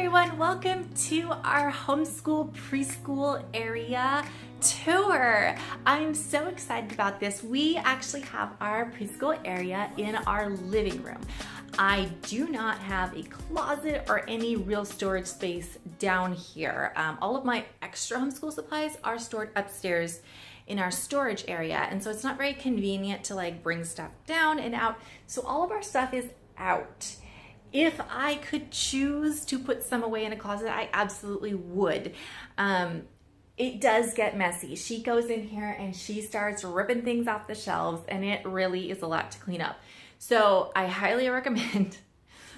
everyone, welcome to our homeschool preschool area tour. I'm so excited about this. We actually have our preschool area in our living room. I do not have a closet or any real storage space down here. All of my extra homeschool supplies are stored upstairs in our storage area, and so it's not very convenient to like bring stuff down and out. So all of our stuff is out. If I could choose to put some away in a closet, I absolutely would. It does get messy. She goes in here and she starts ripping things off the shelves, and it really is a lot to clean up. So I highly recommend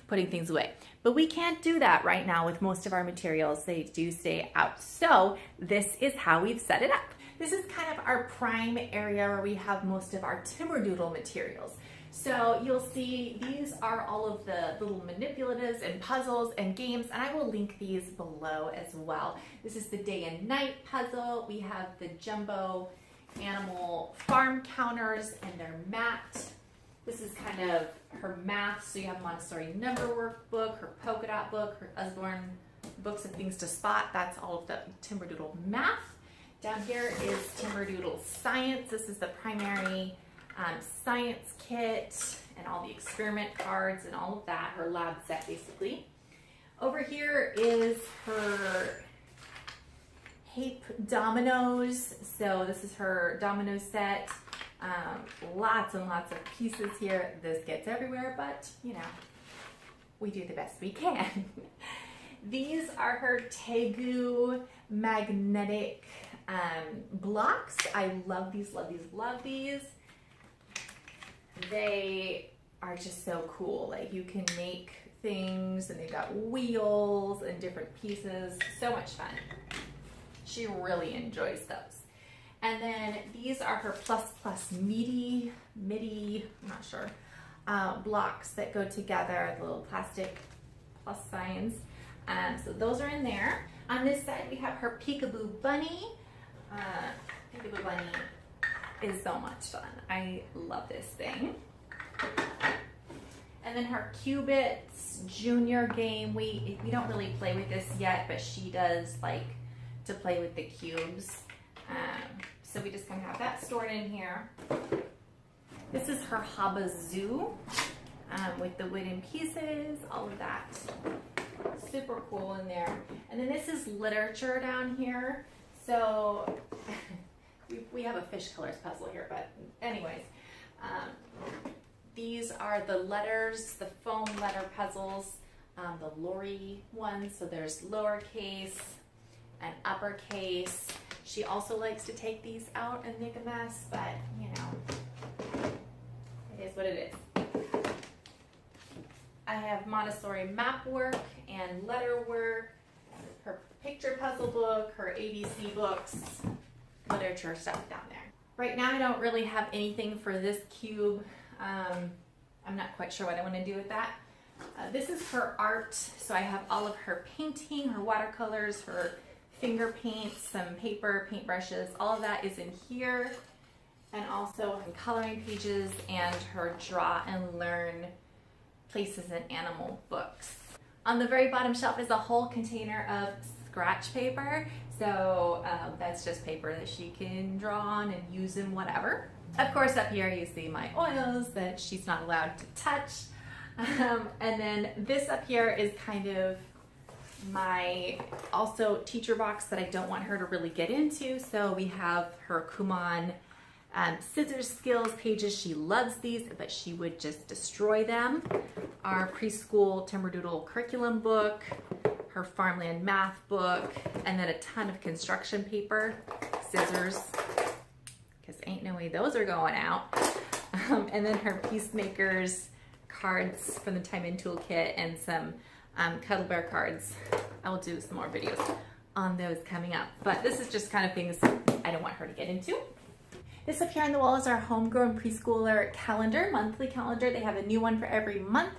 putting things away. But we can't do that right now with most of our materials. They do stay out. So this is how we've set it up. This is kind of our prime area where we have most of our Timberdoodle materials. So you'll see these are all of the little manipulatives and puzzles and games, and I will link these below as well. This is the day and night puzzle. We have the jumbo animal farm counters and their mat. This is kind of her math, so you have Montessori number workbook, her polka dot book, her Usborne books of things to spot. That's all of the Timberdoodle math. Down here is Timberdoodle science. This is the primary science kit and all the experiment cards and all of that, her lab set basically. Over here is her Cape dominoes. So this is her domino set. Lots and lots of pieces here. This gets everywhere, but you know, we do the best we can. These are her Tegu magnetic blocks. I love these, love these, love these. They are just so cool. Like you can make things, and they've got wheels and different pieces. So much fun. She really enjoys those. And then these are her Midi, I'm not sure, blocks that go together, the little plastic plus signs. So those are in there. On this side we have her Peekaboo Bunny. Peekaboo Bunny is so much fun. I love this thing. And then her Cubits Junior game. We don't really play with this yet, but she does like to play with the cubes. So we just gonna have that stored in here. This is her Habazoo with the wooden pieces, all of that. Super cool in there. And then this is literature down here. So we have a fish colors puzzle here, but anyways, these are the letters, the foam letter puzzles, the Lori ones. So there's lowercase and uppercase. She also likes to take these out and make a mess, but you know, it is what it is. I have Montessori map work and letter work, her picture puzzle book, her ABC books, literature stuff down there. Right now I don't really have anything for this cube. I'm not quite sure what I want to do with that. This is her art, so I have all of her painting, her watercolors, her finger paints, some paper, paintbrushes, all of that is in here. And also her coloring pages and her draw and learn places and animal books. On the very bottom shelf is a whole container of scratch paper. So that's just paper that she can draw on and use in whatever. Of course, up here you see my oils that she's not allowed to touch. And then this up here is kind of my also teacher box that I don't want her to really get into. So we have her Kumon scissors skills pages. She loves these, but she would just destroy them. Our preschool Timberdoodle curriculum book, her Farmland math book, and then a ton of construction paper, scissors, because ain't no way those are going out. And then her Peacemakers cards from the Time In Toolkit and some Cuddle Bear cards. I will do some more videos on those coming up, but this is just kind of things I don't want her to get into. This up here on the wall is our homegrown preschooler calendar, monthly calendar. They have a new one for every month.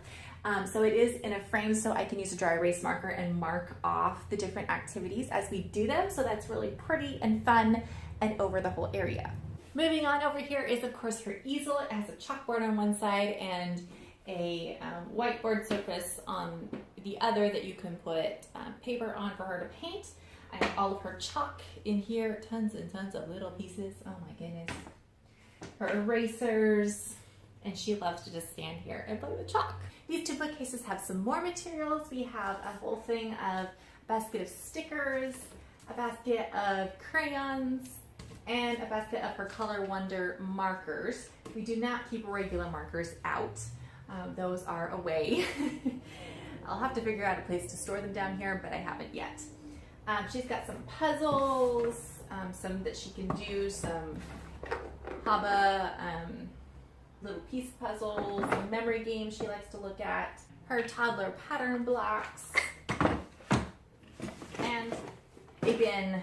So it is in a frame, so I can use a dry erase marker and mark off the different activities as we do them. So that's really pretty and fun and over the whole area. Moving on, over here is of course her easel. It has a chalkboard on one side and a whiteboard surface on the other that you can put paper on for her to paint. I have all of her chalk in here, tons and tons of little pieces. Oh my goodness. Her erasers, and she loves to just stand here and play with chalk. These two bookcases have some more materials. We have a whole thing of a basket of stickers, a basket of crayons, and a basket of her Color Wonder markers. We do not keep regular markers out. Those are away. I'll have to figure out a place to store them down here, but I haven't yet. She's got some puzzles, some that she can do, some Haba, little piece puzzles, memory games she likes to look at, her toddler pattern blocks, and a bin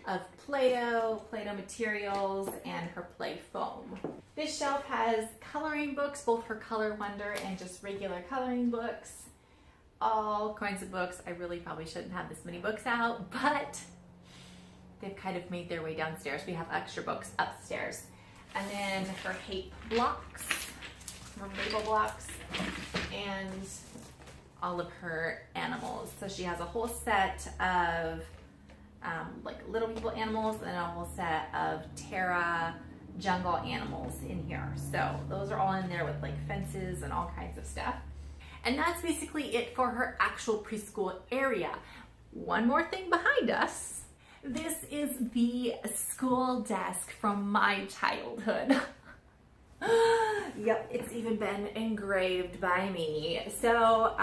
of Play-Doh materials, and her play foam. This shelf has coloring books, both her Color Wonder and just regular coloring books. All kinds of books. I really probably shouldn't have this many books out, but they've kind of made their way downstairs. We have extra books upstairs. And then her hate blocks, her label blocks, and all of her animals. So she has a whole set of like little people animals and a whole set of Terra jungle animals in here. So those are all in there with like fences and all kinds of stuff. And that's basically it for her actual preschool area. One more thing behind us. This is the school desk from my childhood. Yep, it's even been engraved by me. So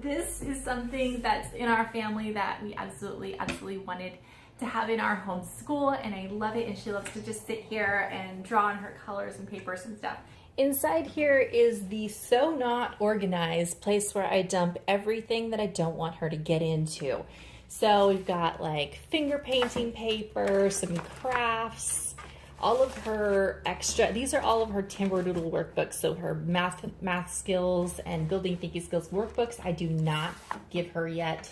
this is something that's in our family that we absolutely wanted to have in our home school, and I love it, and she loves to just sit here and draw on her colors and papers and stuff. Inside here is the so not organized place where I dump everything that I don't want her to get into. So we've got like finger painting paper, some crafts, all of her extra, these are all of her Timberdoodle workbooks. So her math skills and building thinking skills workbooks, I do not give her yet.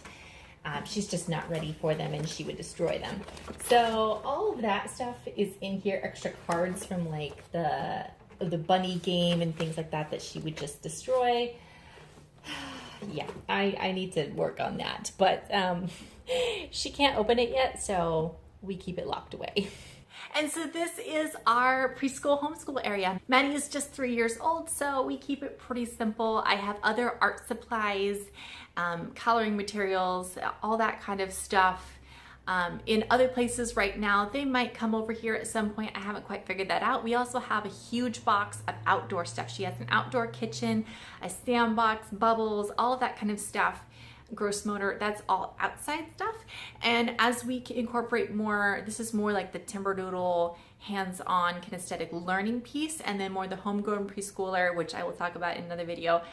She's just not ready for them, and she would destroy them. So all of that stuff is in here, extra cards from like the bunny game and things like that she would just destroy. Yeah, I need to work on that, but she can't open it yet, so we keep it locked away. And so this is our preschool homeschool area. Maddie is just 3 years old, so we keep it pretty simple. I have other art supplies, coloring materials, all that kind of stuff. In other places right now, they might come over here at some point. I haven't quite figured that out. We also have a huge box of outdoor stuff. She has an outdoor kitchen, a sandbox, bubbles, all of that kind of stuff. Gross motor, that's all outside stuff. And as we incorporate more, this is more like the Timberdoodle hands-on kinesthetic learning piece, and then more the homegrown preschooler, which I will talk about in another video.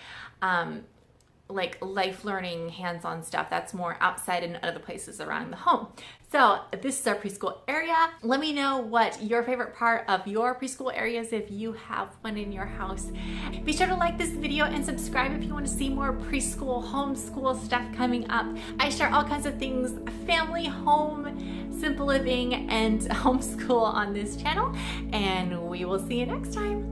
Like life learning hands-on stuff that's more outside and other places around the home. So this is our preschool area. Let me know what your favorite part of your preschool area is if you have one in your house. Be sure to like this video and subscribe if you want to see more preschool homeschool stuff coming up. I share all kinds of things, family, home, simple living, and homeschool on this channel, and we will see you next time.